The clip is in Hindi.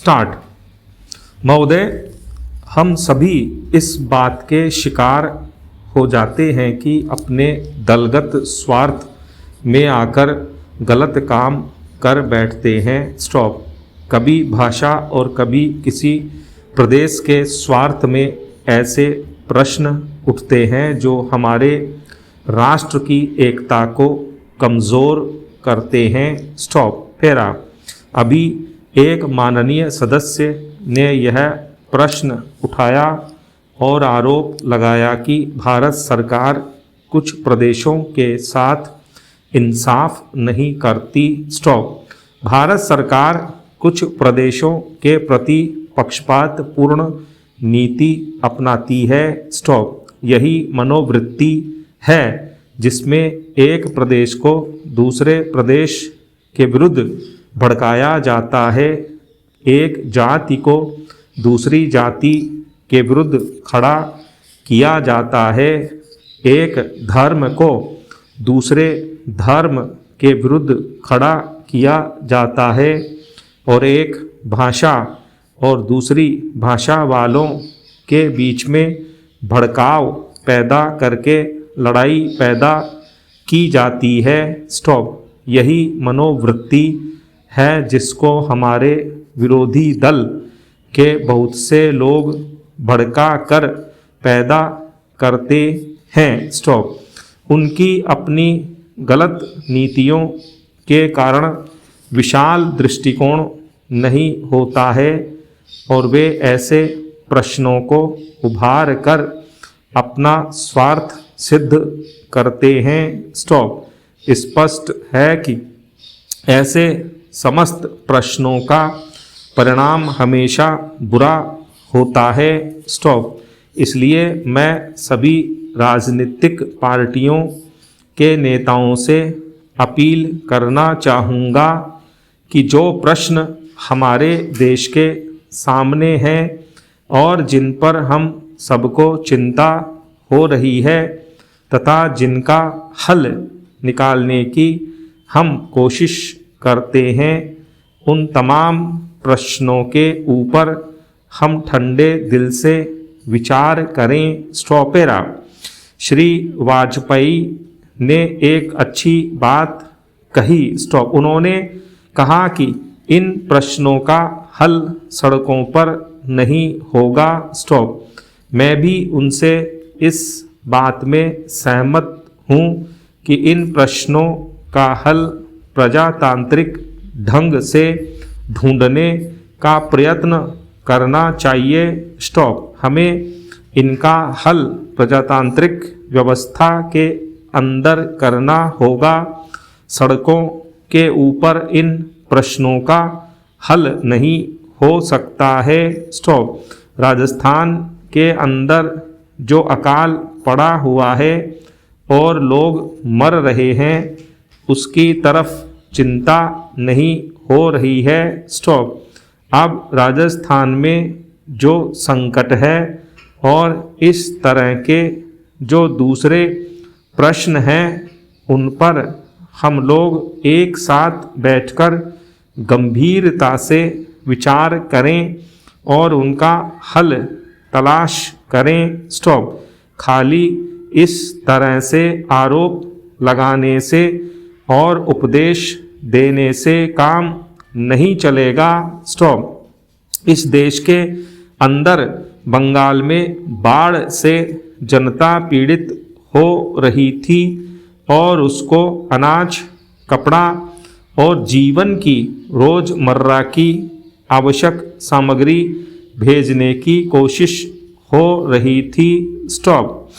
स्टार्ट। महोदय, हम सभी इस बात के शिकार हो जाते हैं कि अपने दलगत स्वार्थ में आकर गलत काम कर बैठते हैं। स्टॉप। कभी भाषा और कभी किसी प्रदेश के स्वार्थ में ऐसे प्रश्न उठते हैं जो हमारे राष्ट्र की एकता को कमज़ोर करते हैं। स्टॉप। फेरा। अभी एक माननीय सदस्य ने यह प्रश्न उठाया और आरोप लगाया कि भारत सरकार कुछ प्रदेशों के साथ इंसाफ नहीं करती। स्टॉप। भारत सरकार कुछ प्रदेशों के प्रति पक्षपातपूर्ण नीति अपनाती है। स्टॉप। यही मनोवृत्ति है जिसमें एक प्रदेश को दूसरे प्रदेश के विरुद्ध भड़काया जाता है, एक जाति को दूसरी जाति के विरुद्ध खड़ा किया जाता है, एक धर्म को दूसरे धर्म के विरुद्ध खड़ा किया जाता है और एक भाषा और दूसरी भाषा वालों के बीच में भड़काव पैदा करके लड़ाई पैदा की जाती है। स्टॉप। यही मनोवृत्ति है जिसको हमारे विरोधी दल के बहुत से लोग भड़का कर पैदा करते हैं। स्टॉप। उनकी अपनी गलत नीतियों के कारण विशाल दृष्टिकोण नहीं होता है और वे ऐसे प्रश्नों को उभार कर अपना स्वार्थ सिद्ध करते हैं। स्टॉप। स्पष्ट है कि ऐसे समस्त प्रश्नों का परिणाम हमेशा बुरा होता है। स्टॉप। इसलिए मैं सभी राजनीतिक पार्टियों के नेताओं से अपील करना चाहूँगा कि जो प्रश्न हमारे देश के सामने हैं और जिन पर हम सबको चिंता हो रही है तथा जिनका हल निकालने की हम कोशिश करते हैं, उन तमाम प्रश्नों के ऊपर हम ठंडे दिल से विचार करें। स्टॉपेरा। श्री वाजपेयी ने एक अच्छी बात कही। स्टॉप। उन्होंने कहा कि इन प्रश्नों का हल सड़कों पर नहीं होगा। स्टॉप। मैं भी उनसे इस बात में सहमत हूँ कि इन प्रश्नों का हल प्रजातांत्रिक ढंग से ढूंढने का प्रयत्न करना चाहिए। स्टॉप। हमें इनका हल प्रजातांत्रिक व्यवस्था के अंदर करना होगा। सड़कों के ऊपर इन प्रश्नों का हल नहीं हो सकता है। स्टॉप। राजस्थान के अंदर जो अकाल पड़ा हुआ है और लोग मर रहे हैं, उसकी तरफ चिंता नहीं हो रही है। स्टॉप। अब राजस्थान में जो संकट है और इस तरह के जो दूसरे प्रश्न हैं उन पर हम लोग एक साथ बैठकर गंभीरता से विचार करें और उनका हल तलाश करें। स्टॉप। खाली इस तरह से आरोप लगाने से और उपदेश देने से काम नहीं चलेगा। स्टॉप। इस देश के अंदर बंगाल में बाढ़ से जनता पीड़ित हो रही थी और उसको अनाज, कपड़ा और जीवन की रोज़मर्रा की आवश्यक सामग्री भेजने की कोशिश हो रही थी। स्टॉप।